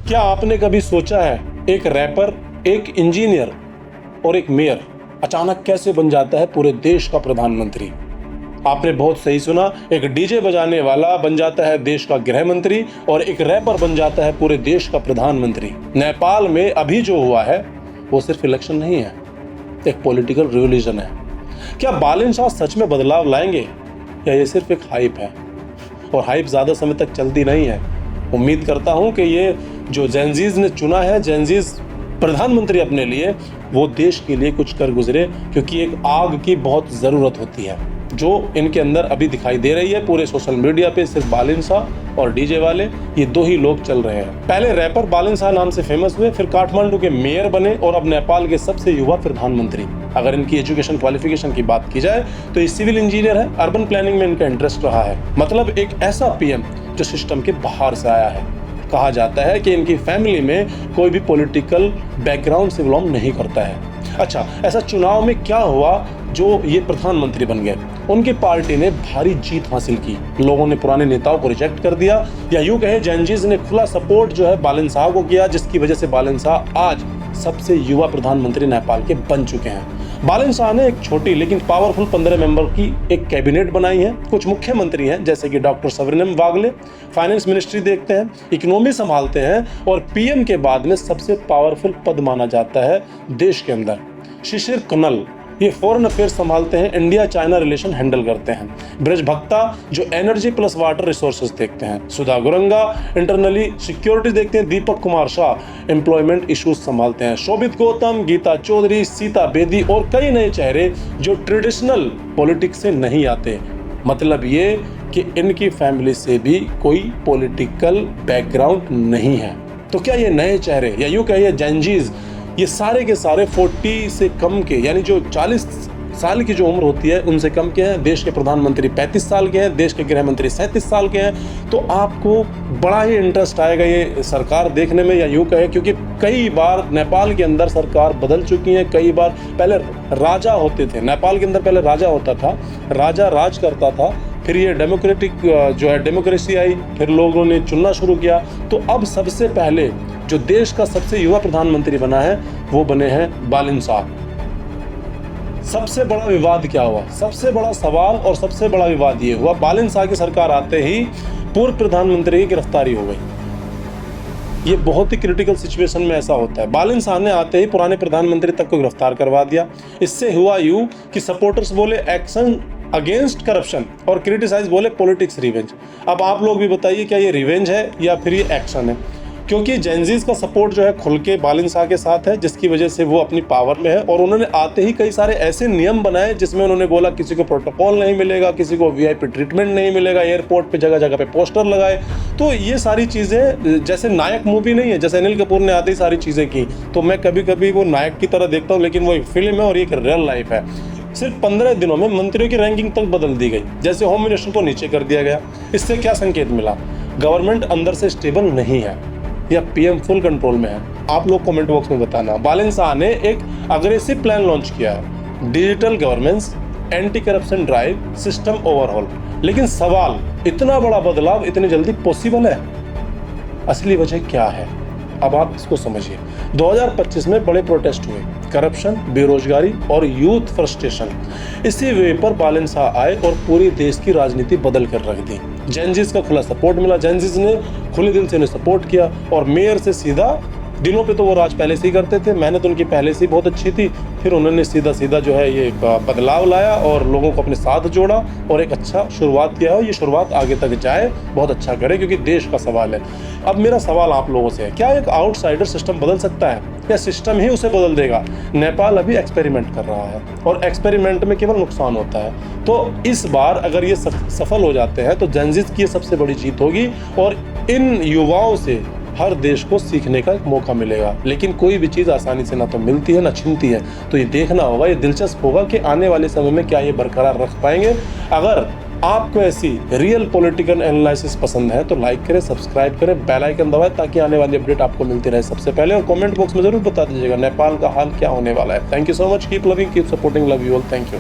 क्या आपने कभी सोचा है एक रैपर, एक इंजीनियर और एक मेयर अचानक कैसे बन जाता है पूरे देश का प्रधानमंत्री? आपने बहुत सही सुना, एक डीजे बजाने वाला बन जाता है देश का गृह मंत्री और एक रैपर बन जाता है पूरे देश का प्रधानमंत्री। नेपाल में अभी जो हुआ है वो सिर्फ इलेक्शन नहीं है, एक पॉलिटिकल रिवॉल्यूशन है। क्या बालन शाह सच में बदलाव लाएंगे या ये सिर्फ एक हाइप है? और हाइप ज़्यादा समय तक चलती नहीं है। उम्मीद करता हूं कि ये जो जेनजीज ने चुना है, जेनजीज प्रधानमंत्री अपने लिए, वो देश के लिए कुछ कर गुजरे, क्योंकि एक आग की बहुत ज़रूरत होती है जो इनके अंदर अभी दिखाई दे रही है। पूरे सोशल मीडिया पे सिर्फ बालन शाह और डीजे वाले, ये दो ही लोग चल रहे हैं। पहले रैपर बालन शाह नाम से फेमस हुए, फिर काठमांडू के मेयर बने और अब नेपाल के सबसे युवा प्रधानमंत्री। अगर इनकी एजुकेशन क्वालिफिकेशन की बात की जाए तो ये सिविल इंजीनियर है, अर्बन प्लानिंग में इनका इंटरेस्ट रहा है। मतलब एक ऐसा पीएम जो सिस्टम के बाहर से आया है। कहा जाता है कि इनकी फैमिली में कोई भी पॉलिटिकल बैकग्राउंड से बिलोंग नहीं करता है। अच्छा, ऐसा चुनाव में क्या हुआ जो ये प्रधानमंत्री बन गए? उनकी पार्टी ने भारी जीत हासिल की, लोगों ने पुराने नेताओं को रिजेक्ट कर दिया, या यूं कहे जेनजीज ने खुला सपोर्ट जो है बालन शाह को किया, जिसकी वजह से बालन शाह आज सबसे युवा प्रधानमंत्री नेपाल के बन चुके हैं। बालन शाह ने एक छोटी लेकिन पावरफुल 15 मेंबर की एक कैबिनेट बनाई है। कुछ मुख्यमंत्री हैं जैसे कि डॉक्टर सवरनम वागले, फाइनेंस मिनिस्ट्री देखते हैं, इकोनॉमी संभालते हैं, और पीएम के बाद में सबसे पावरफुल पद माना जाता है देश के अंदर शिशिर कनल, ये फॉरेन अफेयर्स संभालते हैं, इंडिया चाइना रिलेशन हैंडल करते हैं। ब्रज भक्ता जो एनर्जी प्लस वाटर रिसोर्सेज देखते हैं, सुधा गुरंगा इंटरनली सिक्योरिटी देखते हैं, दीपक कुमार शाह एम्प्लॉयमेंट इश्यूज संभालते हैं, शोभित गौतम, गीता चौधरी, सीता बेदी और कई नए चेहरे जो ट्रेडिशनल पॉलिटिक्स से नहीं आते। मतलब ये कि इनकी फैमिली से भी कोई पॉलिटिकल बैकग्राउंड नहीं है। तो क्या ये नए चेहरे, या यूं कहिए जेनजीज, ये सारे के सारे 40 से कम के, यानी जो 40 साल की जो उम्र होती है उनसे कम के हैं? देश के प्रधानमंत्री 35 साल के हैं, देश के गृह मंत्री 37 साल के हैं। तो आपको बड़ा ही इंटरेस्ट आएगा ये सरकार देखने में, या यूं कहे, क्योंकि कई बार नेपाल के अंदर सरकार बदल चुकी है। कई बार पहले राजा होते थे नेपाल के अंदर, पहले राजा होता था, राजा राज करता था, फिर ये डेमोक्रेटिक जो है डेमोक्रेसी आई, फिर लोगों ने चुनना शुरू किया। तो अब सबसे पहले जो देश का सबसे युवा प्रधानमंत्री बना है वो बने हैं बालन शाह। सबसे बड़ा विवाद क्या हुआ? सबसे बड़ा सवाल और सबसे बड़ा विवाद ये हुआ, बालन शाह की सरकार आते ही पूर्व प्रधानमंत्री की गिरफ्तारी हो गई। ये बहुत ही क्रिटिकल सिचुएशन में ऐसा होता है। बालन शाह ने आते ही पुराने प्रधानमंत्री तक को गिरफ्तार करवा दिया। इससे हुआ यूं कि सपोर्टर्स बोले एक्शन अगेंस्ट करप्शन और क्रिटिसाइज बोले पॉलिटिक्स रिवेंज। अब आप लोग भी बताइए, क्या ये रिवेंज है या फिर ये एक्शन है? क्योंकि जेनजीज का सपोर्ट जो है खुल के बालन शाह के साथ है, जिसकी वजह से वो अपनी पावर में है। और उन्होंने आते ही कई सारे ऐसे नियम बनाए जिसमें उन्होंने बोला किसी को प्रोटोकॉल नहीं मिलेगा, किसी को वीआईपी ट्रीटमेंट नहीं मिलेगा, एयरपोर्ट पे जगह जगह पे पोस्टर लगाए। तो ये सारी चीज़ें जैसे नायक मूवी नहीं है, जैसे अनिल कपूर ने आते ही सारी चीज़ें की, तो मैं कभी कभी वो नायक की तरह देखता हूँ, लेकिन वो एक फिल्म है और एक रियल लाइफ है। सिर्फ 15 दिनों में मंत्रियों की रैंकिंग तक बदल दी गई, जैसे होम मिनिस्टर को नीचे कर दिया गया। इससे क्या संकेत मिला? गवर्नमेंट अंदर से स्टेबल नहीं है या पीएम फुल कंट्रोल में है? आप लोग कमेंट बॉक्स में बताना। बालन शाह ने एक अग्रेसिव प्लान लॉन्च किया है, digital governance, anti corruption drive, system overhaul. लेकिन सवाल, इतना बड़ा बदलाव इतनी जल्दी पॉसिबल है? असली वजह क्या है? अब आप इसको समझिए। 2025 में बड़े प्रोटेस्ट हुए, करप्शन, बेरोजगारी और यूथ फ्रस्ट्रेशन। इसी वे पर बालन शाह आए और पूरी देश की राजनीति बदल कर रख दी। जेनजीज का खुला सपोर्ट मिला, जेनजीज ने खुले दिल से उन्हें सपोर्ट किया, और मेयर से सीधा, दिनों पे तो वो राज पहले से ही करते थे, मेहनत उनकी पहले से ही बहुत अच्छी थी, फिर उन्होंने सीधा सीधा जो है ये बदलाव लाया और लोगों को अपने साथ जोड़ा और एक अच्छा शुरुआत किया है। ये शुरुआत आगे तक जाए, बहुत अच्छा करे, क्योंकि देश का सवाल है। अब मेरा सवाल आप लोगों से है, क्या एक आउटसाइडर सिस्टम बदल सकता है या सिस्टम ही उसे बदल देगा? नेपाल अभी एक्सपेरिमेंट कर रहा है और एक्सपेरिमेंट में केवल नुकसान होता है। तो इस बार अगर ये सफल हो जाते हैं तो जेनजीज की सबसे बड़ी जीत होगी और इन युवाओं से हर देश को सीखने का एक मौका मिलेगा। लेकिन कोई भी चीज़ आसानी से ना तो मिलती है ना छिनती है, तो ये देखना होगा, ये दिलचस्प होगा कि आने वाले समय में क्या ये बरकरार रख पाएंगे। अगर आपको ऐसी रियल पॉलिटिकल एनालिसिस पसंद है तो लाइक करें, सब्सक्राइब करें, बेल आइकन दबाएं ताकि आने वाली अपडेट आपको मिलती रहे सबसे पहले। और कमेंट बॉक्स में जरूर बता दीजिएगा नेपाल का हाल क्या होने वाला है। Thank you so much, keep loving, keep supporting, love you all, thank you.